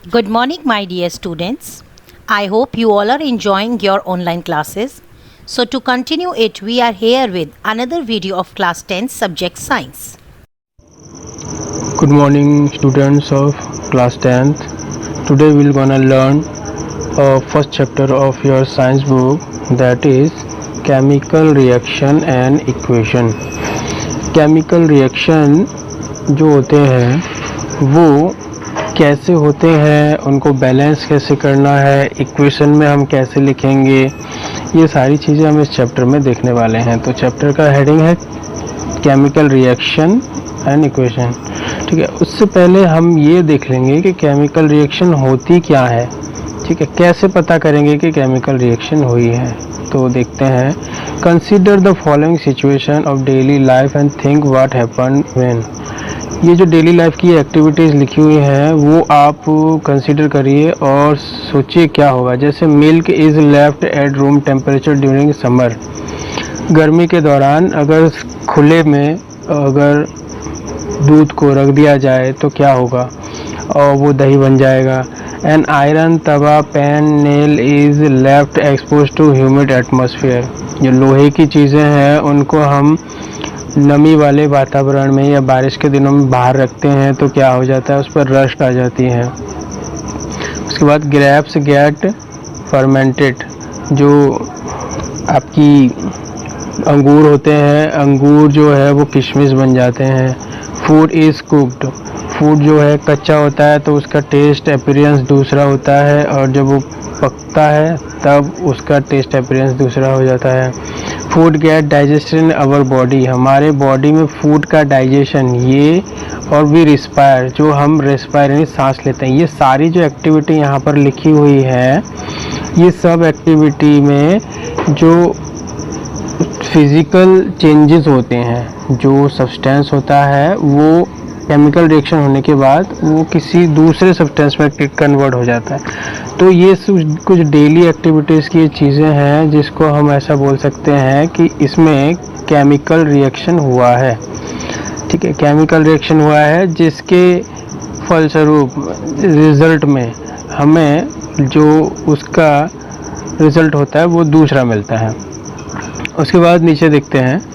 Good morning, my dear students. I hope you all are enjoying your online classes. So, to continue it, we are here with another video of class 10 subject science. Good morning, students of class 10th. Today we're gonna learn first chapter of your science book, that is chemical reaction and equation. Chemical reaction जो होते हैं वो कैसे होते हैं, उनको balance कैसे करना है, इक्वेशन में हम कैसे लिखेंगे, ये सारी चीज़ें हम इस चैप्टर में देखने वाले हैं। तो चैप्टर का हेडिंग है केमिकल रिएक्शन एंड इक्वेशन। ठीक है, उससे पहले हम ये देख लेंगे कि केमिकल रिएक्शन होती क्या है। ठीक है, कैसे पता करेंगे कि केमिकल रिएक्शन हुई है। तो देखते हैं। Consider the following situation of daily life and think what happen when. ये जो डेली लाइफ की एक्टिविटीज़ लिखी हुई हैं वो आप कंसीडर करिए और सोचिए क्या होगा। जैसे milk is left at room temperature during summer. गर्मी के दौरान अगर खुले में अगर दूध को रख दिया जाए तो क्या होगा, और वो दही बन जाएगा। An iron tawa pan nail is left expose to humid atmosphere. जो लोहे की चीज़ें हैं उनको हम नमी वाले वातावरण में या बारिश के दिनों में बाहर रखते हैं तो क्या हो जाता है, उस पर रस्ट आ जाती है। उसके बाद ग्रेप्स गेट फर्मेंटेड। जो आपकी अंगूर होते हैं, अंगूर जो है वो किशमिश बन जाते हैं। Food is cooked. फूड जो है कच्चा होता है तो उसका टेस्ट अपीयरेंस दूसरा होता है, और जब वो पकता है तब उसका टेस्ट अपीयरेंस दूसरा हो जाता है। Food get digestion in our body. हमारे बॉडी में फूड का डाइजेशन ये, और वी रिस्पायर, जो हम रेस्पायर यानी सांस लेते हैं। ये सारी जो एक्टिविटी यहाँ पर लिखी हुई है, ये सब एक्टिविटी में जो फिज़िकल चेंजेस होते हैं, जो सब्सटेंस होता है वो केमिकल रिएक्शन होने के बाद वो किसी दूसरे सब्सटेंस में कन्वर्ट हो जाता है। तो ये कुछ डेली एक्टिविटीज़ की चीज़ें हैं जिसको हम ऐसा बोल सकते हैं कि इसमें केमिकल रिएक्शन हुआ है। ठीक है, केमिकल रिएक्शन हुआ है जिसके फलस्वरूप रिज़ल्ट में हमें जो उसका रिज़ल्ट होता है वो दूसरा मिलता है। उसके बाद नीचे देखते हैं।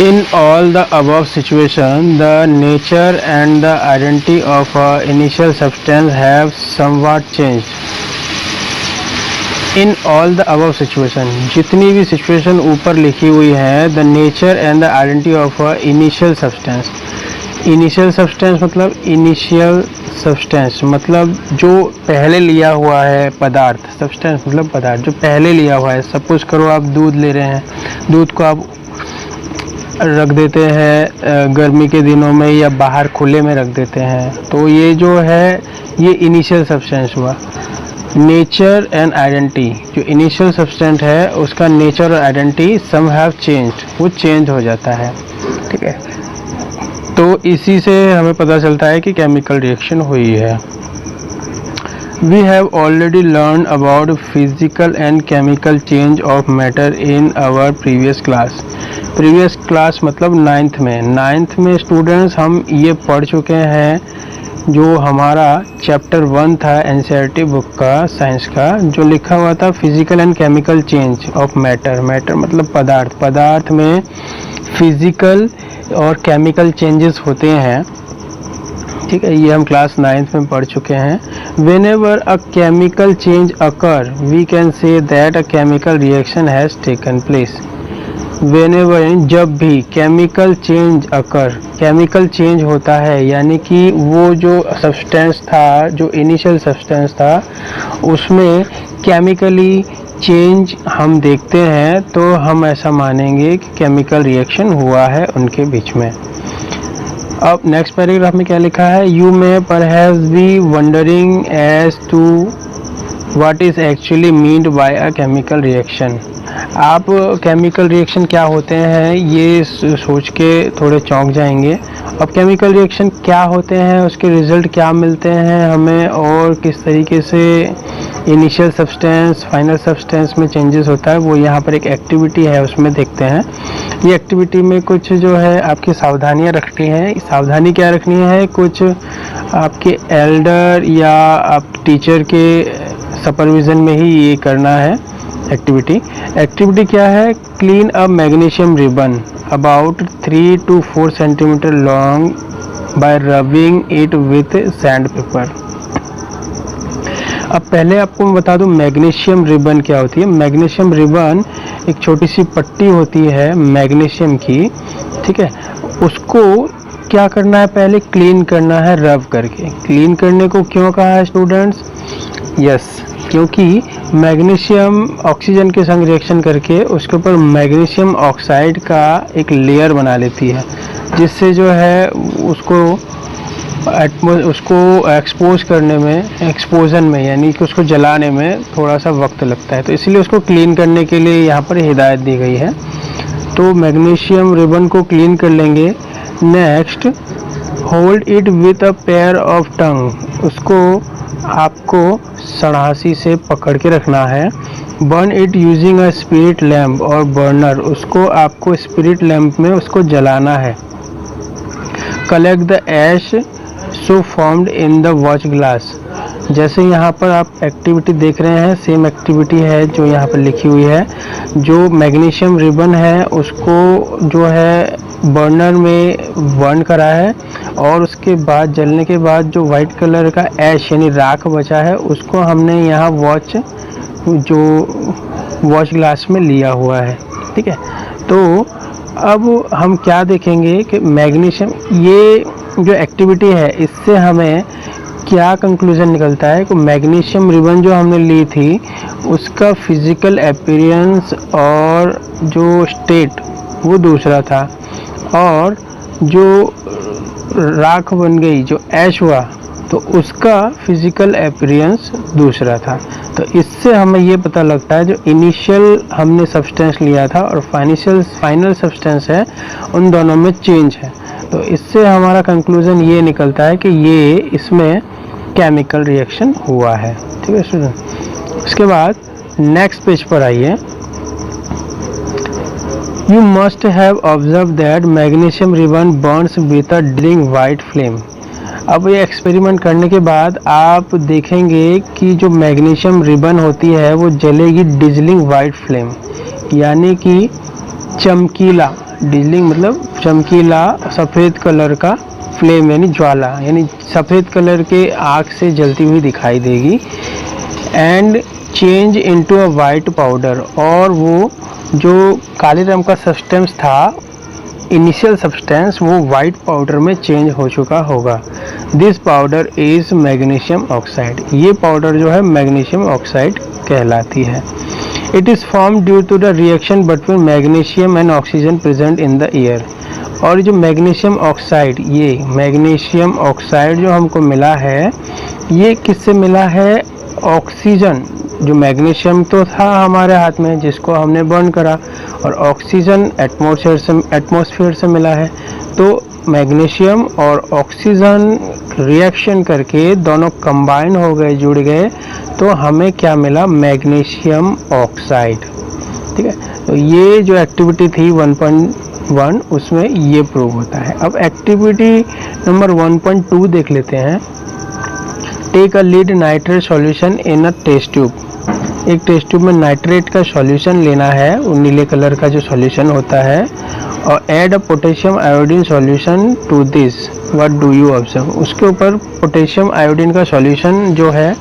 In all the above situation, the nature and the identity of initial substance have somewhat changed. In all the above situation, जितनी भी सिचुएशन ऊपर लिखी हुई है, the nature and the identity of initial substance. Initial substance मतलब initial substance मतलब जो पहले लिया हुआ है पदार्थ। substance मतलब पदार्थ जो पहले लिया हुआ है। सपोज करो आप दूध ले रहे हैं, दूध को आप रख देते हैं गर्मी के दिनों में या बाहर खुले में रख देते हैं, तो ये जो है ये इनिशियल सब्सटेंस हुआ। नेचर एंड आइडेंटिटी, जो इनिशियल सब्सटेंस है उसका नेचर और आइडेंटिटी सम हैव चेंज्ड, वो चेंज हो जाता है। ठीक है, तो इसी से हमें पता चलता है कि केमिकल रिएक्शन हुई है। We have already learned about physical and chemical change of matter in our previous class. Previous class मतलब नाइन्थ में स्टूडेंट्स हम ये पढ़ चुके हैं। जो हमारा चैप्टर 1 था एनसीईआरटी बुक का साइंस का, जो लिखा हुआ था physical and chemical change of matter. Matter मतलब पदार्थ, पदार्थ में फिजिकल और केमिकल चेंजेस होते हैं। ठीक है, ये हम क्लास 9th में पढ़ चुके हैं। Whenever a chemical change occur, we can say that a chemical reaction has taken place. Whenever जब भी केमिकल चेंज अकर, केमिकल चेंज होता है यानी कि वो जो सब्सटेंस था, जो इनिशियल सब्सटेंस था, उसमें केमिकली चेंज हम देखते हैं तो हम ऐसा मानेंगे कि केमिकल रिएक्शन हुआ है उनके बीच में। अब नेक्स्ट पैराग्राफ में क्या लिखा है। You may perhaps be wondering as to what is actually meant by a chemical reaction. आप केमिकल रिएक्शन क्या होते हैं ये सोच के थोड़े चौंक जाएंगे। अब केमिकल रिएक्शन क्या होते हैं, उसके रिज़ल्ट क्या मिलते हैं हमें, और किस तरीके से इनिशियल सब्सटेंस फाइनल सब्सटेंस में चेंजेस होता है, वो यहाँ पर एक एक्टिविटी है उसमें देखते हैं। ये एक्टिविटी में कुछ जो है आपकी सावधानियाँ रखनी है। सावधानी क्या रखनी है, कुछ आपके एल्डर या आप टीचर के सुपरविज़न में ही ये करना है। एक्टिविटी क्या है, clean a magnesium ribbon about 3 to 4 centimetre long bye rubbing it with sand paper. अब पहले आपको मैं बता दूं मैग्नीशियम रिबन क्या होती है। मैग्नीशियम रिबन एक छोटी सी पट्टी होती है मैग्नीशियम की, ठीक है। उसको क्या करना है, पहले क्लीन करना है रब करके। क्लीन करने को क्यों कहा है स्टूडेंट्स, यस क्योंकि मैग्नीशियम ऑक्सीजन के संग रिएक्शन करके उसके ऊपर मैग्नीशियम ऑक्साइड का एक लेयर बना लेती है, जिससे जो है उसको एक्सपोज करने में, एक्सपोजन में यानी कि उसको जलाने में थोड़ा सा वक्त लगता है। तो इसलिए उसको क्लीन करने के लिए यहाँ पर हिदायत दी गई है। तो मैग्नीशियम रिबन को क्लीन कर लेंगे। Next, hold it with a pair of tong, उसको आपको सड़ासी से पकड़ के रखना है। Burn it using a spirit lamp और बर्नर, उसको आपको स्पिरिट लैम्प में उसको जलाना है। Collect the ash so formed in the watch glass, जैसे यहाँ पर आप एक्टिविटी देख रहे हैं सेम एक्टिविटी है जो यहाँ पर लिखी हुई है। जो मैग्नीशियम रिबन है उसको जो है बर्नर में बर्न करा है, और उसके बाद जलने के बाद जो वाइट कलर का ऐश यानी राख बचा है उसको हमने यहाँ वॉच ग्लास में लिया हुआ है, ठीक है। तो अब हम क्या देखेंगे कि मैग्नीशियम, ये जो एक्टिविटी है इससे हमें क्या कंक्लूजन निकलता है कि मैग्नीशियम रिबन जो हमने ली थी उसका फिज़िकल अपीयरेंस और जो स्टेट वो दूसरा था, और जो राख बन गई, जो ऐश हुआ, तो उसका फिज़िकल अपीयरेंस दूसरा था। तो इससे हमें ये पता लगता है जो इनिशियल हमने सब्सटेंस लिया था और फाइनल सब्सटेंस है उन दोनों में चेंज है। तो इससे हमारा कंक्लूजन ये निकलता है कि ये इसमें केमिकल रिएक्शन हुआ है, ठीक है स्टूडेंट। उसके बाद नेक्स्ट पेज पर आइए। You must have observed that magnesium ribbon burns with a dazzling white flame। अब ये एक्सपेरिमेंट करने के बाद आप देखेंगे कि जो मैग्नीशियम रिबन होती है वो जलेगी डिजलिंग वाइट फ्लेम, यानी कि चमकीला, डिजलिंग मतलब चमकीला सफ़ेद कलर का फ्लेम यानी ज्वाला, यानी सफ़ेद कलर के आग से जलती हुई दिखाई देगी। And change into a white powder, और वो जो काले रंग का सब्सटेंस था इनिशियल सब्सटेंस वो वाइट पाउडर में चेंज हो चुका होगा। This powder is magnesium oxide, ये पाउडर जो है मैग्नीशियम ऑक्साइड कहलाती है। It is form due to the reaction between magnesium and oxygen present in the air. और जो मैग्नीशियम ऑक्साइड, ये मैग्नीशियम ऑक्साइड जो हमको मिला है ये किससे मिला है, ऑक्सीजन, जो मैग्नीशियम तो था हमारे हाथ में जिसको हमने बर्न करा, और ऑक्सीजन एटमॉस्फेयर से मिला है। तो मैग्नीशियम और ऑक्सीजन रिएक्शन करके दोनों कंबाइन हो गए, जुड़ गए, तो हमें क्या मिला, मैग्नीशियम ऑक्साइड, ठीक है। तो ये जो एक्टिविटी थी 1.1 उसमें ये प्रूव होता है। अब एक्टिविटी नंबर 1.2 देख लेते हैं। Take a lead nitrate solution in a test tube, एक टेस्ट ट्यूब में नाइट्रेट का सॉल्यूशन लेना है, वो नीले कलर का जो सॉल्यूशन होता है, और add a potassium iodine solution to this, what do you observe, उसके ऊपर पोटेशियम आयोडीन का सॉल्यूशन जो है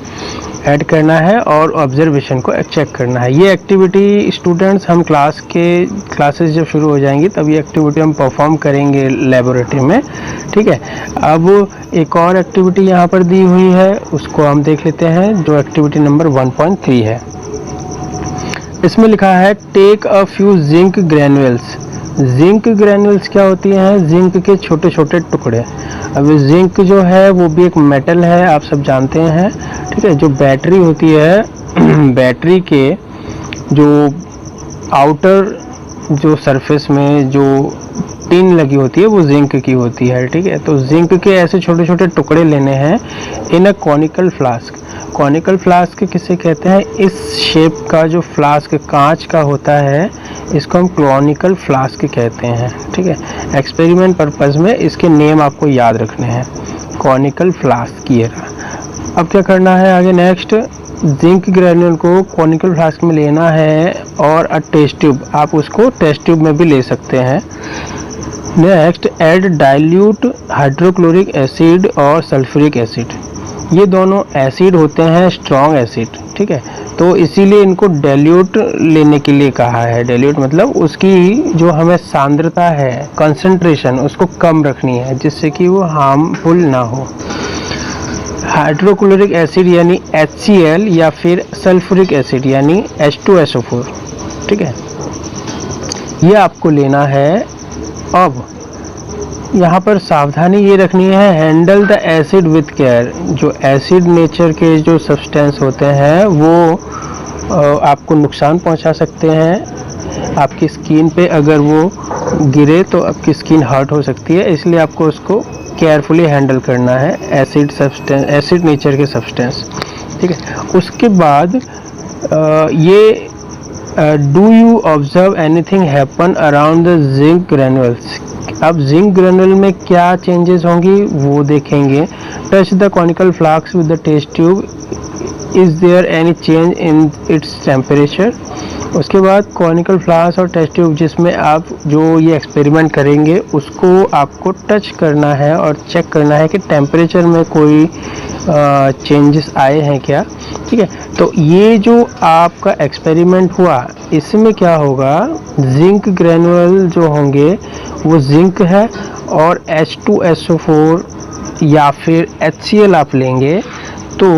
ऐड करना है और ऑब्जर्वेशन को चेक करना है। ये एक्टिविटी स्टूडेंट्स हम क्लासेस जब शुरू हो जाएंगी तब ये एक्टिविटी हम परफॉर्म करेंगे लेबोरेटरी में, ठीक है। अब एक और एक्टिविटी यहाँ पर दी हुई है उसको हम देख लेते हैं, जो एक्टिविटी नंबर 1.3 है। इसमें लिखा है take a few zinc granules. Zinc granules क्या होती हैं, जिंक के छोटे छोटे टुकड़े। अब जिंक जो है वो भी एक मेटल है, आप सब जानते हैं, ठीक है। जो बैटरी होती है बैटरी के जो आउटर जो सरफेस में जो टिन लगी होती है वो जिंक की होती है, ठीक है। तो जिंक के ऐसे छोटे छोटे टुकड़े लेने हैं in a conical flask. Conical flask किसे कहते हैं? इस शेप का जो फ्लास्क कांच का होता है इसको हम कॉनिकल फ्लास्क कहते हैं, ठीक है। एक्सपेरिमेंट पर्पस में इसके नेम आपको याद रखने हैं, कॉनिकल फ्लास्क ये रहा। अब क्या करना है आगे? नेक्स्ट, जिंक ग्रेन्यूल को कॉनिकल फ्लास्क में लेना है और टेस्ट ट्यूब, आप उसको टेस्ट ट्यूब में भी ले सकते हैं। Next, add dilute hydrochloric acid और सल्फ्यूरिक एसिड। ये दोनों एसिड होते हैं स्ट्रॉन्ग एसिड, ठीक है। तो इसीलिए इनको डाइल्यूट लेने के लिए कहा है। डाइल्यूट मतलब उसकी जो हमें सांद्रता है, कंसंट्रेशन, उसको कम रखनी है जिससे कि वो हार्मफुल ना हो। हाइड्रोक्लोरिक एसिड यानी HCl या फिर सल्फ्यूरिक एसिड यानी H2SO4, ठीक है। ये आपको लेना है। अब यहाँ पर सावधानी ये रखनी है, handle the acid with care. जो एसिड नेचर के जो सब्सटेंस होते हैं वो आपको नुकसान पहुँचा सकते हैं। आपकी स्किन पे अगर वो गिरे तो आपकी स्किन हर्ट हो सकती है, इसलिए आपको उसको केयरफुली हैंडल करना है, एसिड सब्सटेंस, एसिड नेचर के सब्सटेंस, ठीक है। उसके बाद ये do you observe anything happen around the zinc granules. अब जिंक ग्रेन्यूल में क्या चेंजेस होंगी वो देखेंगे। Touch the conical flask with the test tube, is there any change in its temperature. उसके बाद कॉनिकल फ्लास्क और टेस्ट ट्यूब जिसमें आप जो ये एक्सपेरिमेंट करेंगे उसको आपको टच करना है और चेक करना है कि टेम्परेचर में कोई चेंजेस आए हैं क्या, ठीक है। तो ये जो आपका एक्सपेरिमेंट हुआ इसमें क्या होगा, जिंक ग्रेन्यूल जो होंगे वो जिंक है और H2SO4 या फिर HCl आप लेंगे तो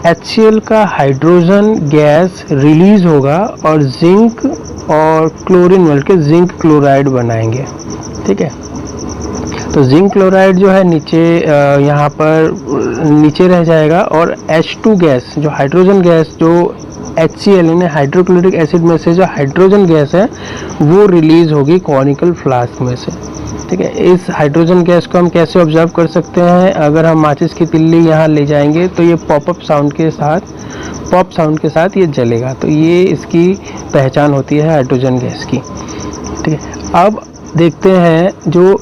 HCl का हाइड्रोजन गैस रिलीज होगा और जिंक और क्लोरीन मिलकर जिंक क्लोराइड बनाएंगे, ठीक है। तो जिंक क्लोराइड जो है नीचे यहाँ पर नीचे रह जाएगा और H2 गैस जो हाइड्रोजन गैस जो HCl यानी हाइड्रोक्लोरिक एसिड में से जो हाइड्रोजन गैस है वो रिलीज होगी कॉनिकल फ्लास्क में से, ठीक है। इस हाइड्रोजन गैस को हम कैसे ऑब्जर्व कर सकते हैं? अगर हम माचिस की तिल्ली यहाँ ले जाएंगे तो ये पॉप साउंड के साथ ये जलेगा, तो ये इसकी पहचान होती है हाइड्रोजन गैस की, ठीक है। अब देखते हैं जो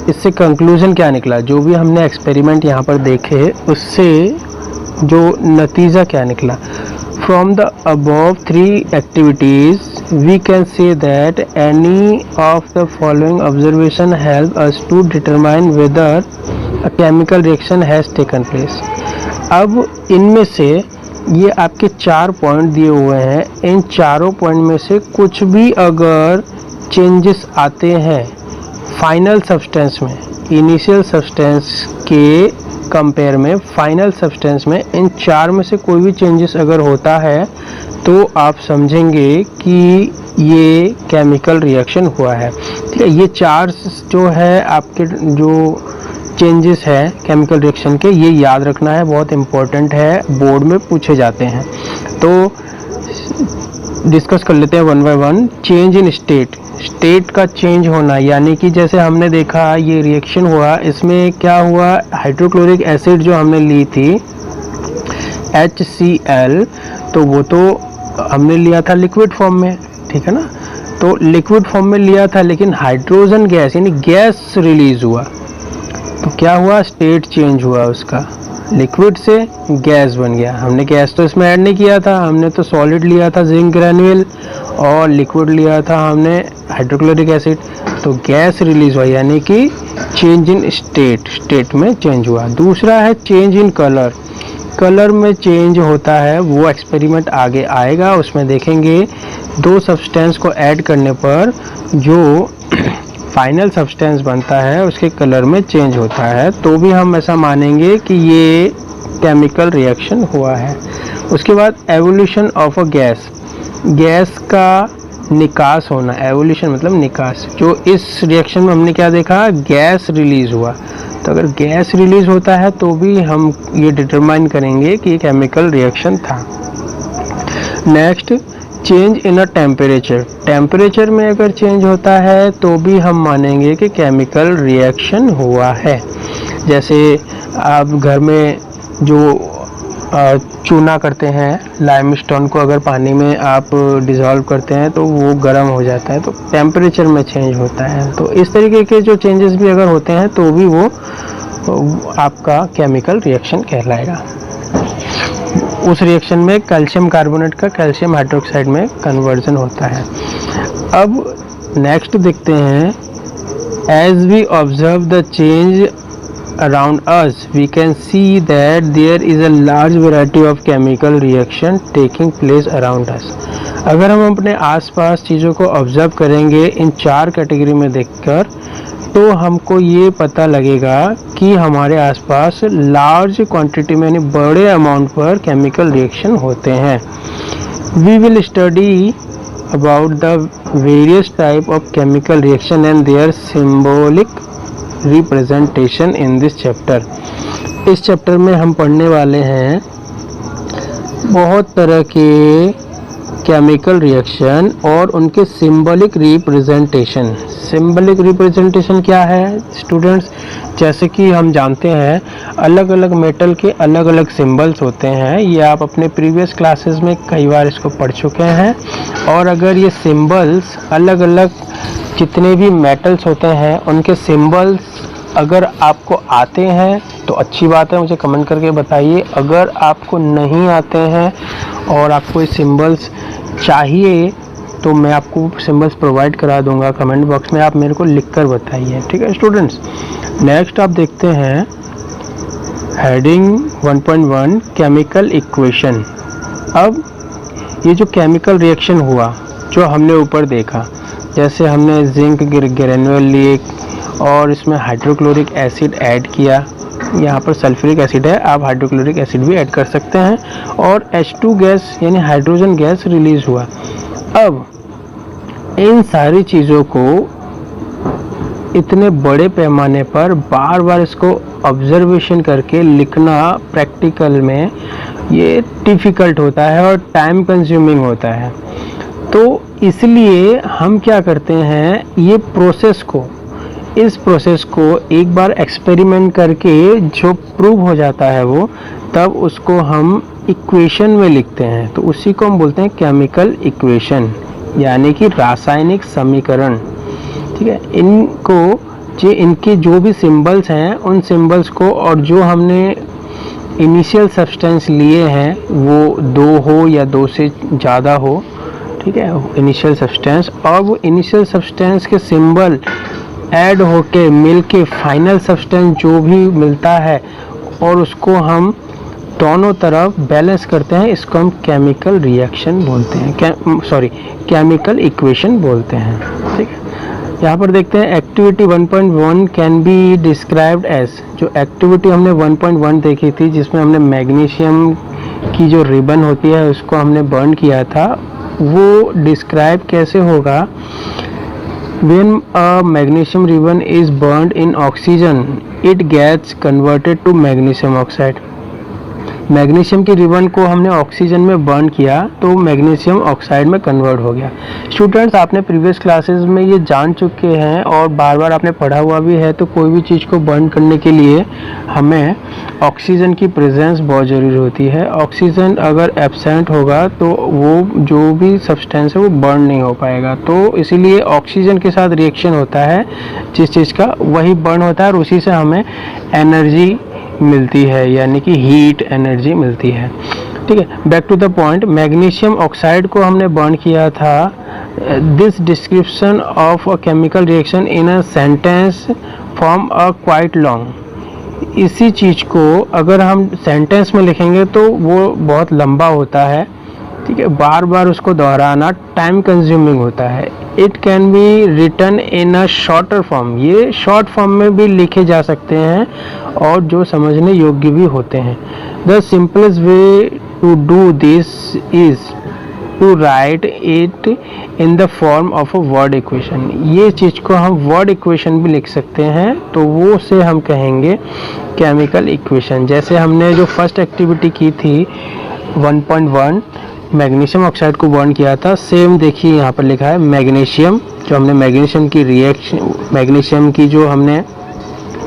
इससे कंक्लूजन क्या निकला, जो भी हमने एक्सपेरिमेंट यहाँ पर देखे उससे जो नतीजा क्या निकला। From the above three activities, we can say that any of the following observation help us to determine whether a chemical reaction has taken place. अब इनमें से ये आपके 4 पॉइंट दिए हुए हैं, इन चारों पॉइंट में से कुछ भी अगर चेंजेस आते हैं फाइनल सब्सटेंस में, इनिशियल सब्सटेंस के कंपेयर में फाइनल सब्सटेंस में इन 4 में से कोई भी चेंजेस अगर होता है तो आप समझेंगे कि ये केमिकल रिएक्शन हुआ है, ठीक है। ये 4 जो है आपके जो चेंजेस है केमिकल रिएक्शन के, ये याद रखना है, बहुत इम्पोर्टेंट है, बोर्ड में पूछे जाते हैं। तो डिस्कस कर लेते हैं one by one. Change in state का चेंज होना, यानी कि जैसे हमने देखा ये रिएक्शन हुआ, इसमें क्या हुआ, हाइड्रोक्लोरिक एसिड जो हमने ली थी HCl, तो वो तो हमने लिया था लिक्विड फॉर्म में, ठीक है ना। तो लिक्विड फॉर्म में लिया था लेकिन हाइड्रोजन गैस यानी गैस रिलीज हुआ, तो क्या हुआ, स्टेट चेंज हुआ उसका, लिक्विड से गैस बन गया। हमने गैस तो इसमें ऐड नहीं किया था, हमने तो सॉलिड लिया था जिंक ग्रेन्यूल और लिक्विड लिया था हमने हाइड्रोक्लोरिक एसिड, तो गैस रिलीज हुआ यानी कि चेंज इन स्टेट में चेंज हुआ। दूसरा है चेंज इन कलर में चेंज होता है, वो एक्सपेरिमेंट आगे आएगा, उसमें देखेंगे 2 सब्सटेंस को ऐड करने पर जो फाइनल सब्सटेंस बनता है उसके कलर में चेंज होता है, तो भी हम ऐसा मानेंगे कि ये केमिकल रिएक्शन हुआ है। उसके बाद एवोल्यूशन ऑफ अ गैस का निकास होना, एवोल्यूशन मतलब निकास। जो इस रिएक्शन में हमने क्या देखा, गैस रिलीज हुआ, तो अगर गैस रिलीज होता है तो भी हम ये डिटरमाइन करेंगे कि ये केमिकल रिएक्शन था। Next, change in a temperature. Temperature में अगर चेंज होता है तो भी हम मानेंगे कि केमिकल रिएक्शन हुआ है। जैसे आप घर में जो चूना करते हैं, लाइमस्टोन को अगर पानी में आप डिज़ोल्व करते हैं तो वो गर्म हो जाता है, तो टेम्परेचर में चेंज होता है। तो इस तरीके के जो चेंजेस भी अगर होते हैं तो भी वो आपका केमिकल रिएक्शन कहलाएगा। उस रिएक्शन में कैल्शियम कार्बोनेट का कैल्शियम हाइड्रोक्साइड में कन्वर्जन होता है। अब नेक्स्ट देखते हैं, as we observe the change around us we can see that there is a large variety of chemical reaction taking place around us। अगर हम अपने आसपास चीज़ों को ऑब्जर्व करेंगे इन 4 कैटेगरी में देखकर, तो हमको ये पता लगेगा कि हमारे आसपास लार्ज क्वांटिटी में यानी बड़े अमाउंट पर केमिकल रिएक्शन होते हैं। We will study about the various type of chemical reaction and their symbolic representation in this chapter। इस चैप्टर में हम पढ़ने वाले हैं बहुत तरह के केमिकल रिएक्शन और उनके सिंबलिक रिप्रेजेंटेशन। सिंबलिक रिप्रेजेंटेशन क्या है स्टूडेंट्स? जैसे कि हम जानते हैं अलग अलग मेटल के अलग अलग सिंबल्स होते हैं। ये आप अपने प्रीवियस क्लासेस में कई बार इसको पढ़ चुके हैं। और अगर ये सिंबल्स अलग अलग जितने भी मेटल्स होते हैं उनके सिंबल्स अगर आपको आते हैं तो अच्छी बात है, मुझे कमेंट करके बताइए। अगर आपको नहीं आते हैं और आपको ये सिंबल्स चाहिए तो मैं आपको सिंबल्स प्रोवाइड करा दूंगा। कमेंट बॉक्स में आप मेरे को लिख कर बताइए, ठीक है स्टूडेंट्स। नेक्स्ट आप देखते हैं हेडिंग 1.1 केमिकल इक्वेशन। अब ये जो केमिकल रिएक्शन हुआ जो हमने ऊपर देखा, जैसे हमने जिंक ग्रेन्यूल लिए और इसमें हाइड्रोक्लोरिक एसिड ऐड किया, यहाँ पर सल्फ्यूरिक एसिड है, आप हाइड्रोक्लोरिक एसिड भी ऐड कर सकते हैं, और H2 गैस यानी हाइड्रोजन गैस रिलीज हुआ। अब इन सारी चीज़ों को इतने बड़े पैमाने पर बार बार इसको ऑब्जर्वेशन करके लिखना प्रैक्टिकल में ये डिफ़िकल्ट होता है और टाइम कंज्यूमिंग होता है। तो इसलिए हम क्या करते हैं, ये इस प्रोसेस को एक बार एक्सपेरिमेंट करके जो प्रूव हो जाता है वो, तब उसको हम इक्वेशन में लिखते हैं। तो उसी को हम बोलते हैं केमिकल इक्वेशन, यानी कि रासायनिक समीकरण, ठीक है। इनके जो भी सिंबल्स हैं उन सिंबल्स को, और जो हमने इनिशियल सब्सटेंस लिए हैं वो 2 हो या 2 से ज़्यादा हो, ठीक है, इनिशियल सब्सटेंस, और वो इनिशियल सब्सटेंस के सिंबल ऐड होके मिलके फाइनल सब्सटेंस जो भी मिलता है और उसको हम दोनों तरफ बैलेंस करते हैं, इसको हम केमिकल रिएक्शन बोलते हैं, केमिकल इक्वेशन बोलते हैं, ठीक है। यहाँ पर देखते हैं activity 1.1 can be described as. जो एक्टिविटी हमने 1.1 देखी थी जिसमें हमने मैग्नीशियम की जो रिबन होती है उसको हमने बर्न किया था, वो डिस्क्राइब कैसे होगा? When a magnesium ribbon is burned in oxygen, it gets converted to magnesium oxide। Magnesium की रिबन को हमने ऑक्सीजन में बर्न किया तो मैग्नीशियम ऑक्साइड में कन्वर्ट हो गया। स्टूडेंट्स, आपने प्रीवियस क्लासेस में ये जान चुके हैं और बार बार आपने पढ़ा हुआ भी है। तो कोई भी चीज़ को बर्न करने के लिए हमें ऑक्सीजन की प्रेजेंस बहुत ज़रूरी होती है। ऑक्सीजन अगर एब्सेंट होगा तो वो जो भी सब्सटेंस है वो बर्न नहीं हो पाएगा। तो इसीलिए ऑक्सीजन के साथ रिएक्शन होता है, जिस चीज़ का वही बर्न होता है और उसी से हमें एनर्जी मिलती है, यानी कि हीट एनर्जी मिलती है, ठीक है। Back to the point, magnesium oxide को हमने बर्न किया था। This description of a chemical reaction in a sentence form a quite long. इसी चीज़ को अगर हम सेंटेंस में लिखेंगे तो वो बहुत लंबा होता है, ठीक है, बार बार उसको दोहराना टाइम कंज्यूमिंग होता है। It can be written in a shorter form. ये शॉर्ट फॉर्म में भी लिखे जा सकते हैं और जो समझने योग्य भी होते हैं। The simplest way to do this is to write it in the form of a word equation. ये चीज़ को हम वर्ड इक्वेशन भी लिख सकते हैं, तो वो से हम कहेंगे केमिकल इक्वेशन। जैसे हमने जो फर्स्ट एक्टिविटी की थी 1.1, मैग्नीशियम ऑक्साइड को बर्न किया था। सेम देखिए यहाँ पर लिखा है मैग्नीशियम, जो हमने मैग्नीशियम की जो हमने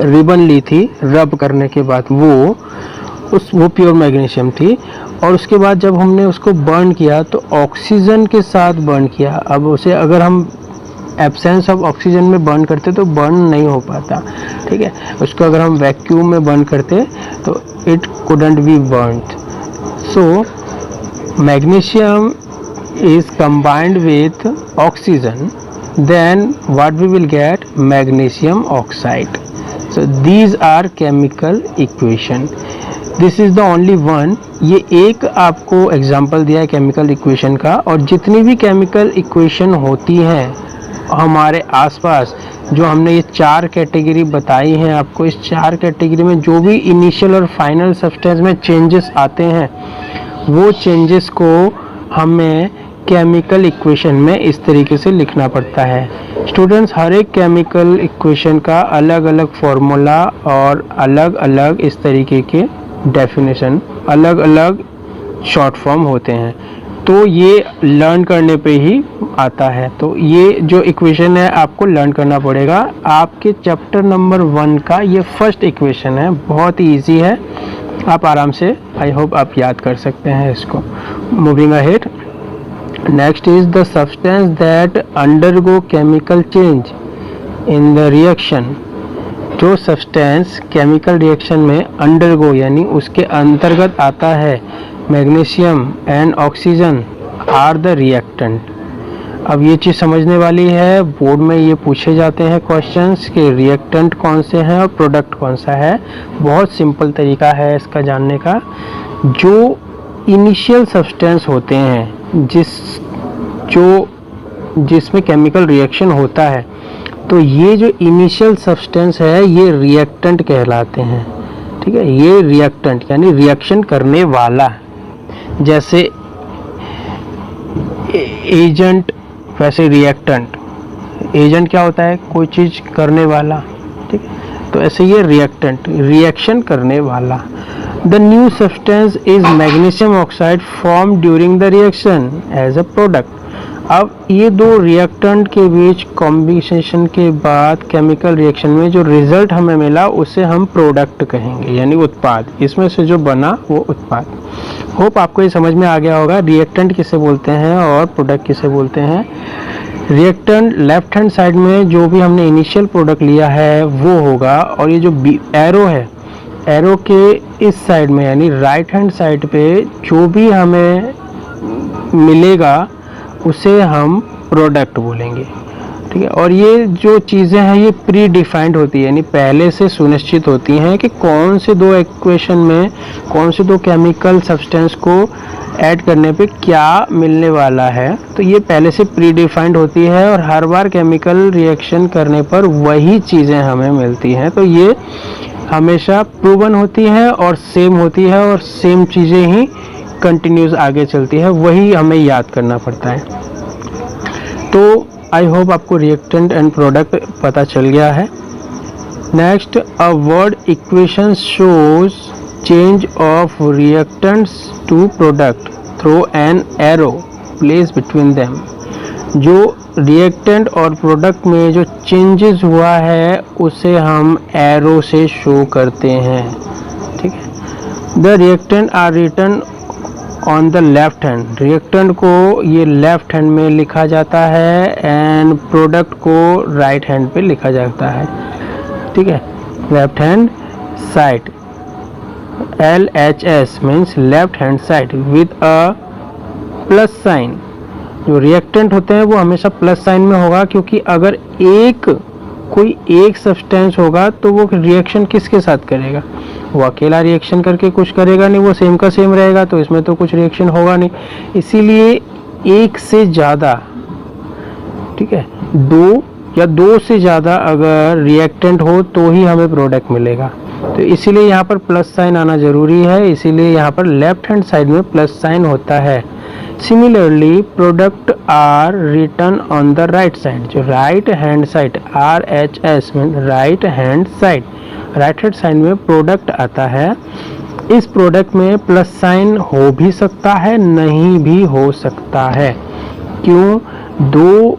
रिबन ली थी रब करने के बाद, वो प्योर मैग्नीशियम थी। और उसके बाद जब हमने उसको बर्न किया तो ऑक्सीजन के साथ बर्न किया। अब उसे अगर हम एब्सेंस ऑफ ऑक्सीजन में बर्न करते तो बर्न नहीं हो पाता, ठीक है। उसको अगर हम वैक्यूम में बर्न करते तो it couldn't B burned. So magnesium is combined with oxygen, then what we will get? Magnesium oxide. So these are chemical equation. This is the only one. ये एक आपको एग्जाम्पल दिया है केमिकल इक्वेशन का, और जितनी भी केमिकल इक्वेशन होती हैं हमारे आसपास, जो हमने ये 4 कैटेगरी बताई हैं आपको, इस 4 कैटेगरी में जो भी इनिशियल और फाइनल सब्सटेंस में चेंजेस आते हैं, वो चेंजेस को हमें केमिकल इक्वेशन में इस तरीके से लिखना पड़ता है। स्टूडेंट्स, हर एक केमिकल इक्वेशन का अलग अलग फॉर्मूला और अलग अलग इस तरीके के डेफिनेशन, अलग अलग शॉर्ट फॉर्म होते हैं, तो ये लर्न करने पे ही आता है। तो ये जो इक्वेशन है आपको लर्न करना पड़ेगा। आपके चैप्टर नंबर 1 का ये फर्स्ट इक्वेशन है, बहुत ही ईजी है, आप आराम से, आई होप आप याद कर सकते हैं इसको। Moving ahead, next is the substance that undergo chemical change in the reaction. जो सब्सटेंस केमिकल रिएक्शन में अंडरगो यानी उसके अंतर्गत आता है, magnesium and oxygen are the reactant. अब ये चीज़ समझने वाली है, बोर्ड में ये पूछे जाते हैं क्वेश्चंस कि रिएक्टेंट कौन से हैं और प्रोडक्ट कौन सा है। बहुत सिंपल तरीका है इसका जानने का। जो इनिशियल सब्सटेंस होते हैं जिसमें केमिकल रिएक्शन होता है, तो ये जो इनिशियल सब्सटेंस है ये रिएक्टेंट कहलाते हैं, ठीक है। ये रिएक्टेंट यानी रिएक्शन करने वाला, जैसे एजेंट वैसे रिएक्टेंट। एजेंट क्या होता है? कोई चीज़ करने वाला, ठीक है। तो ऐसे ये रिएक्टेंट, रिएक्शन करने वाला। The new substance is magnesium oxide form during the reaction as a product. अब ये दो रिएक्टेंट के बीच कॉम्बिनेशन के बाद केमिकल रिएक्शन में जो रिजल्ट हमें मिला उसे हम प्रोडक्ट कहेंगे, यानी उत्पाद। इसमें से जो बना वो उत्पाद। होप आपको ये समझ में आ गया होगा रिएक्टेंट किसे बोलते हैं और प्रोडक्ट किसे बोलते हैं। रिएक्टेंट लेफ्ट हैंड साइड में जो भी हमने इनिशियल प्रोडक्ट लिया है वो होगा, और ये जो एरो है, एरो के इस साइड में यानी राइट हैंड साइड पे जो भी हमें मिलेगा उसे हम प्रोडक्ट बोलेंगे, ठीक है। और ये जो चीज़ें हैं ये प्री डिफाइंड होती है, यानी पहले से सुनिश्चित होती हैं कि कौन से दो इक्वेशन में कौन से दो केमिकल सब्सटेंस को ऐड करने पे क्या मिलने वाला है। तो ये पहले से प्री डिफाइंड होती है और हर बार केमिकल रिएक्शन करने पर वही चीज़ें हमें मिलती हैं। तो ये हमेशा प्रूवन होती है और सेम होती है, और सेम चीज़ें ही कंटिन्यूस आगे चलती है, वही हमें याद करना पड़ता है। तो आई होप आपको रिएक्टेंट एंड प्रोडक्ट पता चल गया है। Next, a word equation shows change of reactants to product through an arrow place between them. जो रिएक्टेंट और प्रोडक्ट में जो चेंजेस हुआ है उसे हम एरो से शो करते हैं, ठीक है। The reactant are written on the left hand. Reactant को ये लेफ्ट हैंड में लिखा जाता है एंड प्रोडक्ट को राइट हैंड पे लिखा जाता है, ठीक है। Left hand side, LHS means left hand side with a plus sign. जो रिएक्टेंट होते हैं वो हमेशा प्लस साइन में होगा, क्योंकि अगर कोई एक सब्सटेंस होगा तो वो रिएक्शन किसके साथ करेगा? वो अकेला रिएक्शन करके कुछ करेगा नहीं, वो सेम का सेम रहेगा, तो इसमें तो कुछ रिएक्शन होगा नहीं। इसीलिए एक से ज़्यादा, ठीक है, दो से ज़्यादा अगर रिएक्टेंट हो तो ही हमें प्रोडक्ट मिलेगा। तो इसीलिए यहाँ पर प्लस साइन आना ज़रूरी है, इसीलिए यहाँ पर लेफ्ट हैंड साइड में प्लस साइन होता है। Similarly product are written on the right side. जो right hand side, RHS mean right hand side, right hand side में प्रोडक्ट आता है इस प्रोडक्ट में प्लस साइन हो भी सकता है, नहीं भी हो सकता है। क्यों? दो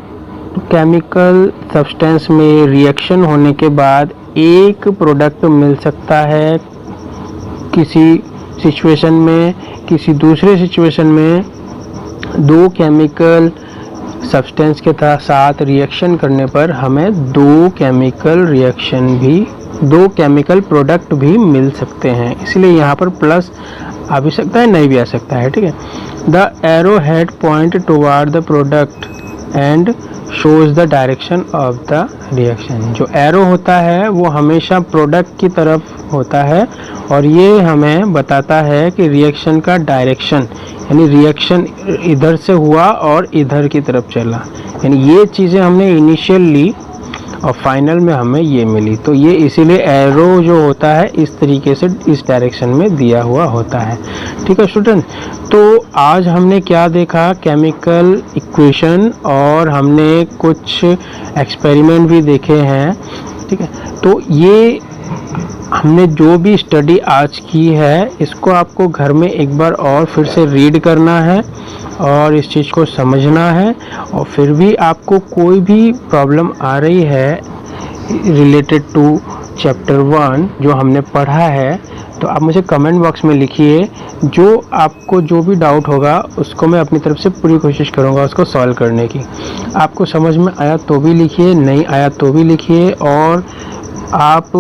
केमिकल सब्सटेंस में रिएक्शन होने के बाद एक प्रोडक्ट मिल सकता है किसी सिचुएशन में, किसी दूसरे सिचुएशन में दो केमिकल सब्सटेंस के साथ रिएक्शन करने पर हमें दो केमिकल प्रोडक्ट भी मिल सकते हैं। इसलिए यहाँ पर प्लस आ भी सकता है, नहीं भी आ सकता है। ठीक है। The arrow head point toward the product and shows the direction of the reaction. जो एरो होता है वो हमेशा प्रोडक्ट की तरफ होता है और ये हमें बताता है कि रिएक्शन का डायरेक्शन, यानी रिएक्शन इधर से हुआ और इधर की तरफ चला। यानी ये चीज़ें हमने इनिशियल ली और फाइनल में हमें ये मिली। तो ये इसीलिए एरो जो होता है इस तरीके से इस डायरेक्शन में दिया हुआ होता है। ठीक है स्टूडेंट, तो आज हमने क्या देखा? केमिकल इक्वेशन, और हमने कुछ एक्सपेरिमेंट भी देखे हैं। ठीक है, तो ये हमने जो भी स्टडी आज की है इसको आपको घर में एक बार और फिर से रीड करना है और इस चीज़ को समझना है। और फिर भी आपको कोई भी प्रॉब्लम आ रही है रिलेटेड टू चैप्टर 1 जो हमने पढ़ा है, तो आप मुझे कमेंट बॉक्स में लिखिए। जो आपको जो भी डाउट होगा उसको मैं अपनी तरफ से पूरी कोशिश करूँगा उसको सॉल्व करने की। आपको समझ में आया तो भी लिखिए, नहीं आया तो भी लिखिए। और आप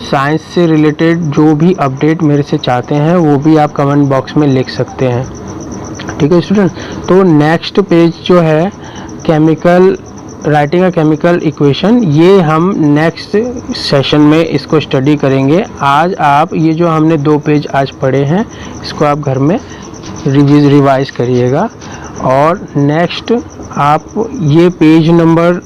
साइंस से रिलेटेड जो भी अपडेट मेरे से चाहते हैं वो भी आप कमेंट बॉक्स में लिख सकते हैं। ठीक है स्टूडेंट, तो नेक्स्ट पेज जो है chemical writing a chemical equation, ये हम नेक्स्ट सेशन में इसको स्टडी करेंगे। आज आप ये जो हमने 2 पेज आज पढ़े हैं इसको आप घर में रिवाइज करिएगा। और नेक्स्ट आप ये पेज नंबर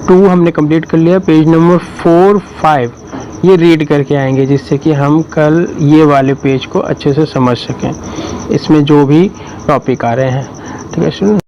2 हमने कंप्लीट कर लिया। पेज नंबर 4, 5 ये रीड करके आएंगे जिससे कि हम कल ये वाले पेज को अच्छे से समझ सकें, इसमें जो भी टॉपिक आ रहे हैं। ठीक है स्टूडेंट।